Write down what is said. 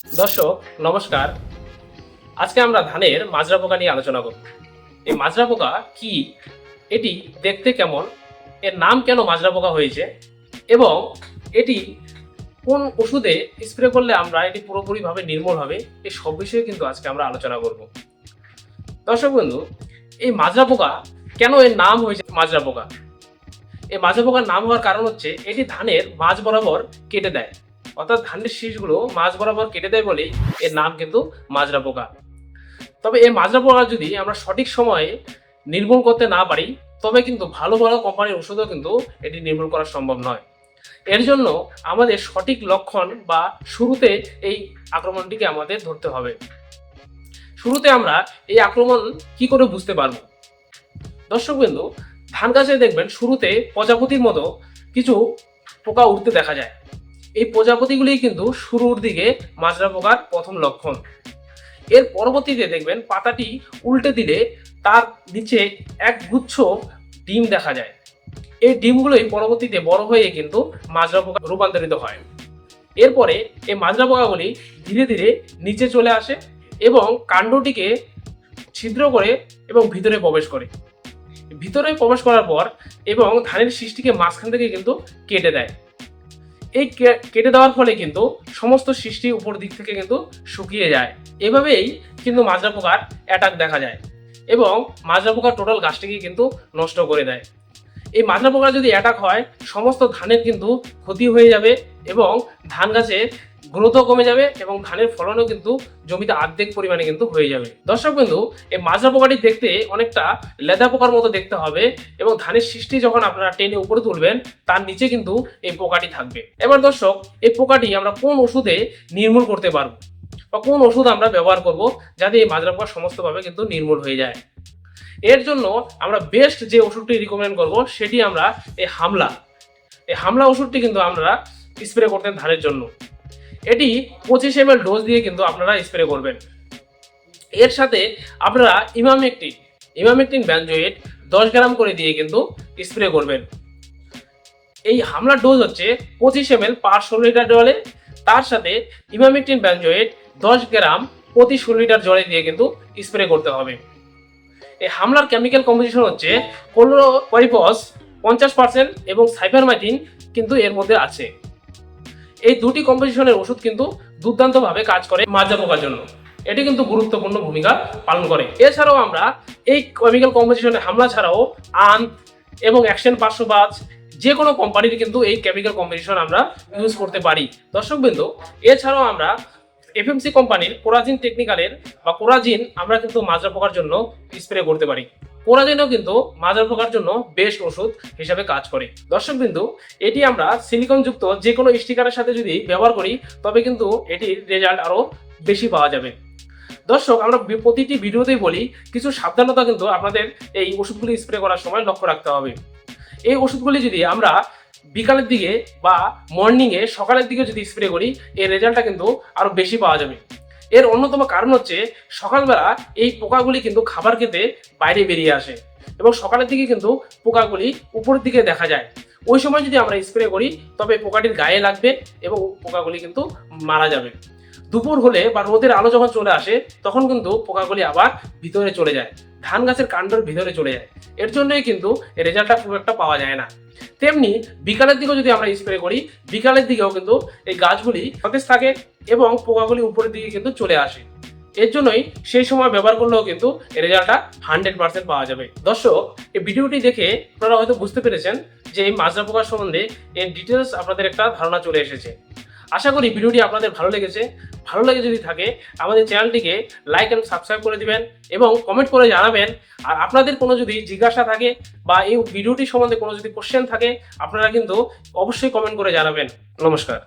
দর্শক নমস্কার। আজকে আমরা ধানের মাজরা পোকা নিয়ে আলোচনা করব। এই মাজরা পোকা কি, এটি দেখতে কেমন, এর নাম কেন মাজরা পোকা হয়েছে এবং এটি কোন ওষুধে স্প্রে করলে আমরা এটি পুরোপুরিভাবে নির্মূল হবে, এই সব বিষয়ে কিন্তু আজকে আমরা আলোচনা করব। দর্শক বন্ধু, এই মাজরা পোকা কেন এর নাম হয়েছে মাজরা পোকা? এই মাজরা পোকার নাম হওয়ার কারণ হচ্ছে এটি ধানের মাঝ বরাবর কেটে দেয়, অর্থাৎ ধানের শীষগুলো মাঝ বরাবর কেটে দেয় বলেই এর নাম কিন্তু মাজরা পোকা। তবে এই মাজরা পোকা যদি আমরা সঠিক সময়ে নির্মূল করতে না পারি, তবে কিন্তু ভালো ভালো কোম্পানির ওষুধও কিন্তু এটি নির্মূল করা সম্ভব নয়। এর জন্য আমাদের সঠিক লক্ষণ বা শুরুতে এই আক্রমণটিকে আমাদের ধরতে হবে। শুরুতে আমরা এই আক্রমণ কি করে বুঝতে পারবো? দর্শকবিন্দু, ধান গাছে দেখবেন শুরুতে প্রজাপতির মতো কিছু পোকা উঠতে দেখা যায়। এই প্রজাপতিগুলি কিন্তু শুরুর দিকে মাজরা পোকার প্রথম লক্ষণ। এর পরবর্তীতে দেখবেন পাতাটি উল্টে দিলে তার নিচে এক গুচ্ছ ডিম দেখা যায়। এই ডিমগুলোই পরবর্তীতে বড় হয়ে কিন্তু মাজরা পোকা রূপান্তরিত হয়। এরপরে এই মাজরা পোকাগুলি ধীরে ধীরে নিচে চলে আসে এবং কাণ্ডটিকে ছিদ্র করে এবং ভিতরে প্রবেশ করে। ভিতরে প্রবেশ করার পর এবং ধানের শীষটিকে মাঝখান থেকে কিন্তু কেটে দেয়। এই কেটে দেওয়ার ফলে কিন্তু সমস্ত সৃষ্টি উপর দিক থেকে কিন্তু শুকিয়ে যায়। এভাবেই কিন্তু মাজরা পোকার অ্যাটাক দেখা যায় এবং মাজরা পোকার টোটাল গাছটিকে কিন্তু নষ্ট করে দেয়। এই মাজরা পোকার যদি অ্যাটাক হয়, সমস্ত ধানের কিন্তু ক্ষতি হয়ে যাবে এবং ধান গাছে গ্রোথও কমে যাবে এবং ধানের ফলনও কিন্তু জমিতে অর্ধেক পরিমাণে কিন্তু হয়ে যাবে। দর্শক বিন্দু, এই মাজরা পোকাটি দেখতে অনেকটা লেদা পোকার মতো দেখতে হবে এবং ধানের সৃষ্টি যখন আপনারা টেনে উপরে তুলবেন, তার নিচে কিন্তু এই পোকাটি থাকবে। এবার দর্শক, এই পোকাটি আমরা কোন ওষুধে নির্মূল করতে পারবো বা কোন ওষুধ আমরা ব্যবহার করব যাতে এই মাজরা পোকা সমস্তভাবে কিন্তু নির্মূল হয়ে যায়? এর জন্য আমরা বেস্ট যে ওষুধটি রিকমেন্ড করব সেটি আমরা এই হামলা ওষুধটি কিন্তু আমরা স্প্রে করতেন ধানের জন্য। এটি 25 ml ডোজ দিয়ে কিন্তু আপনারা স্প্রে করবেন। এর সাথে আপনারা ইমামেকটিন বেনজোয়েট 10 গ্রাম করে দিয়ে কিন্তু স্প্রে করবেন। এই হামলার ডোজ হচ্ছে 25 ml পার 16 লিটার জলে, তার সাথে ইমামেকটিন বেনজোয়েট 10 গ্রাম প্রতি 16 লিটার জলে দিয়ে কিন্তু স্প্রে করতে হবে। এই হামলার কেমিক্যাল কম্পোজিশন হচ্ছে ক্লোরোপাইরিফস 50% এবং সাইপারমেথ্রিন কিন্তু এর মধ্যে আছে। এই দুটি কম্পোজিশনের ওষুধ কিন্তু দুর্দান্তভাবে কাজ করে মাজরা পোকার জন্য। এটি কিন্তু গুরুত্বপূর্ণ ভূমিকা পালন করে। এছাড়াও আমরা এই কেমিক্যাল কম্পোজিশনের হামলা ছাড়াও এবং অ্যাকশন 505 যে কোনো কোম্পানির কিন্তু এই কেমিক্যাল কম্পোজিশন আমরা ইউজ করতে পারি। দর্শকবৃন্দ, এছাড়াও আমরা এফএমসি কোম্পানির কোরাজিন টেকনিক্যালের বা কোরাজিন আমরা কিন্তু মাজরা পোকার জন্য স্প্রে করতে পারি। কোরাজিনও কিন্তু মাজরা পোকার জন্য বেস্ট ওষুধ হিসাবে কাজ করে। দর্শকবৃন্দ, এটি আমরা সিলিকনযুক্ত যে কোনো স্টিকারের সাথে যদি ব্যবহার করি, তবে কিন্তু এটির রেজাল্ট আরও বেশি পাওয়া যাবে। দর্শক, আমরা প্রতিটি ভিডিওতেই বলি কিছু সাবধানতা কিন্তু আপনাদের এই ওষুধগুলি স্প্রে করার সময় লক্ষ্য রাখতে হবে। এই ওষুধগুলি যদি আমরা বিকালের দিকে বা মর্নিংয়ে সকালের দিকে যদি স্প্রে করি, এর রেজাল্টটা কিন্তু আরও বেশি পাওয়া যাবে। এর অন্যতম কারণ হচ্ছে সকালবেলা এই পোকাগুলি কিন্তু খাবার খেতে বাইরে বেরিয়ে আসে এবং সকালের দিকে কিন্তু পোকাগুলি উপরের দিকে দেখা যায়। ওই সময় যদি আমরা স্প্রে করি, তবে পোকাটির গায়ে লাগবে এবং পোকাগুলি কিন্তু মারা যাবে। দুপুর হলে বা রোদের আলো যখন চলে আসে, তখন কিন্তু পোকাগুলি আবার ভিতরে চলে যায়, ধান গাছের কাণ্ডের ভিতরে চলে যায়। এর জন্যই কিন্তু রেজাল্টটা খুব একটা পাওয়া যায় না। তেমনি বিকালের দিকেও যদি আমরা স্প্রে করি, বিকালের দিকেও কিন্তু এই গাছগুলি সতেজ থাকে এবং পোকাগুলি উপরের দিকে কিন্তু চলে আসে। এর জন্যই সেই সময় ব্যবহার করলেও কিন্তু রেজাল্টটা 100% পাওয়া যাবে। দর্শক, এই ভিডিওটি দেখে আপনারা হয়তো বুঝতে পেরেছেন যে এই মাজরা পোকার সম্বন্ধে এর ডিটেলস আপনাদের একটা ধারণা চলে এসেছে। আশা করি ভিডিওটি আপনাদের ভালো লেগেছে। ভালো লেগে যদি থাকে, আমাদের চ্যানেলটিকে লাইক এন্ড সাবস্ক্রাইব করে দিবেন এবং কমেন্ট করে জানাবেন। আর আপনাদের কোনো যদি জিজ্ঞাসা থাকে বা এই ভিডিওটি সম্বন্ধে কোনো যদি কোশ্চেন থাকে, আপনারা কিন্তু অবশ্যই কমেন্ট করে জানাবেন। নমস্কার।